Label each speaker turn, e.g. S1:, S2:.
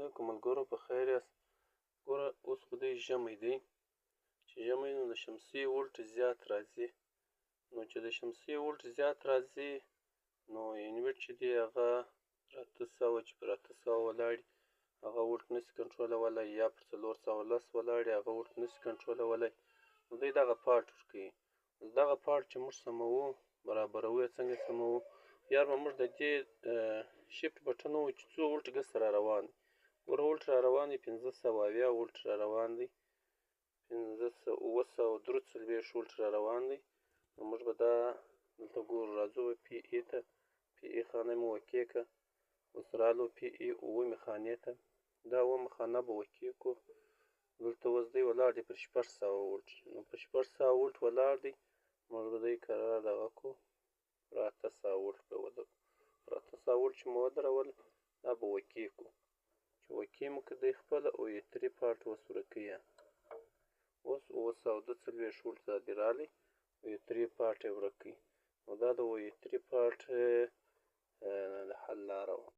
S1: علیکم ملګرو، په خیر یاست؟ ګوره اوس خو دی ژمی دی، چې ژمی نو د شمسي ولټ زیات راځي. نو چې د شمسي ولټ زیات راځي نو انویټ چې دی هغه پر 800 چې پر 800 ولاړي هغه ولټ نسي کنټرولولی، یا پر 410 ولاړي هغه ولټ نسي کنټرولولی. نو دوی دغه پارټ ورکوي. دغه پارټ چې موږ سموو، برابروو یې څنګه سموو؟ یار به موږ د دې شفټ بټن ووهو چې څو ولټ ګز را روان دی. ګوره ولټ را روان دی 570 ولټ را روان دی، 943 ولټ را روان دی. نو موږ به دا دلته ګورو، راځو به پی ای ته، پی ای خانه مې وکې کړه. اوس رالو پی ای اوومې خانې ته، دا اوومه خانه به وکې کړو. دلته اوس دی ولاړ دی پر 600 ولټ. نو پر 600 ولټ ولاړ دی، موږ به دی قرار دغه کړو پر 800 ولټ به ودرو. پر 800 ولټ چې مو ودرول دا به وکې کړو. چې وکې مو کړه دی خپله او یې 3 پارټ اوس ورکوي. اوس 942 ولټ دا دی رالی او یې 3 پارټ یې ورک کړي. نو دا د او یې 3 پارټ د حل لاره وه.